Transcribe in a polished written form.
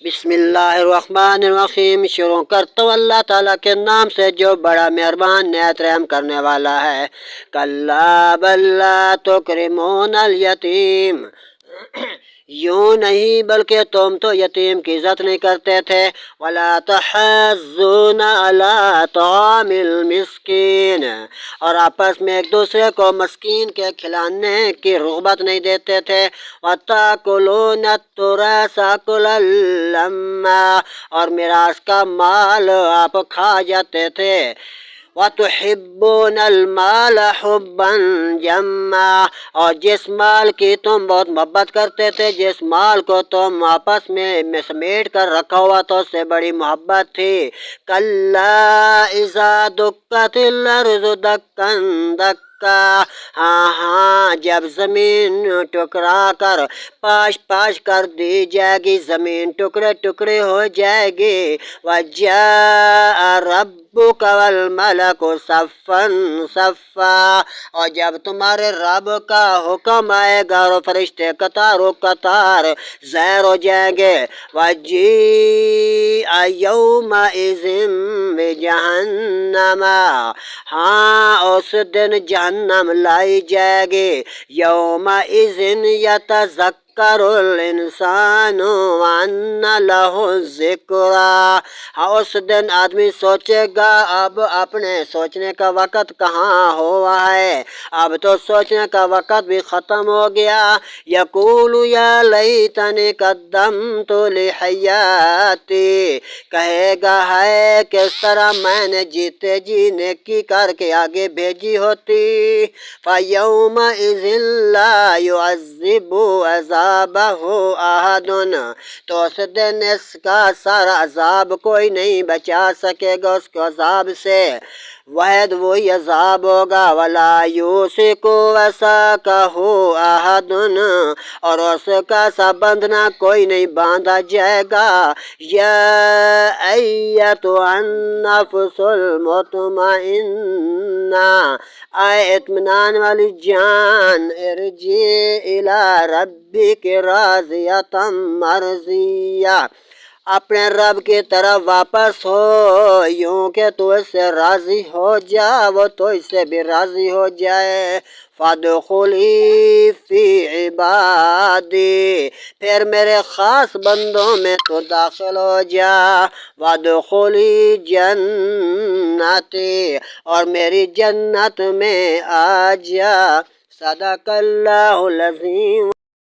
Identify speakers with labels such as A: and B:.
A: بسم اللہ الرحمن الرحیم۔ شروع کرتا ہوں اللہ تعالیٰ کے نام سے جو بڑا مہربان نہایت رحم کرنے والا ہے۔ کلا بل لا تکرمون الیتیم، یوں نہیں بلکہ تم تو یتیم کی عزت نہیں کرتے تھے۔ ولا تحاضون علی طعام المسکین، اور آپس میں ایک دوسرے کو مسکین کے کھلانے کی رغبت نہیں دیتے تھے۔ وتاکلون التراث اکلا لما، اور میراث کا مال آپ کھا جاتے تھے۔ وَتُحِبُّونَ الْمَالَ حُبًّا جَمًّا، اور جس مال کی تم بہت محبت کرتے تھے، جس مال کو تم آپس میں سمیٹ کر رکھا ہوا تو اس سے بڑی محبت تھی۔ کَلَّا اِذَا دُکَّتِ الْأَرْضُ دَکًّا دَکًّا، ہاں جب زمین ٹکرا کر پاش پاش کر دی جائے گی، زمین ٹکڑے ٹکڑے ہو جائے گی۔ وَجَاءَ رَبُّكَ وَالْمَلَكُ صَفًّا صَفًّا، اور جب تمہارے رب کا حکم آئے گا اور فرشتے قطار و قطار ظاہر ہو جائیں گے۔ وَجِيءَ يَوْمَئِذٍ بِجَهَنَّمَ، ہاں اس دن جہنم لائی جائے گی۔ یومئذ یتذکر الانسان وانى له الذکریٰ، ہاں اس دن آدمی سوچے گا اب اپنے سوچنے کا وقت کہاں ہوا ہے، اب تو سوچنے کا وقت بھی ختم ہو گیا۔ یقول یا لیتنی قدمت لحیاتی، کہے گا ہے کس طرح میں نے جیتے جی نیکی کر کے آگے بھیجی ہوتی۔ فَيَوْمَئِذٍ لَا يُعَذِّبُ عَذَابَهُ أَحَدٌ، تو اس دن اس کا سارا عذاب کوئی نہیں بچا سکے گا اس کو عذاب سے، واحد وہی عذاب ہوگا۔ وَلَا يُوثِقُ وَثَاقَهُ أَحَدٌ، اور اس کا سا بندھنا کوئی نہیں باندھا جائے گا۔ یا ایتھا النفس المطمئنہ، اے اطمینان والی جان، ارجعی الی ربک راضیۃ مرضیہ، اپنے رب کی طرف واپس ہو یوں کہ تو اس سے راضی ہو جا، وہ تو اس سے بھی راضی ہو جائے۔ فادخلی فی عبادی، پھر میرے خاص بندوں میں تو داخل ہو جا۔ وادخلی جنتی، اور میری جنت میں آ جا۔ صدق اللہ العظیم۔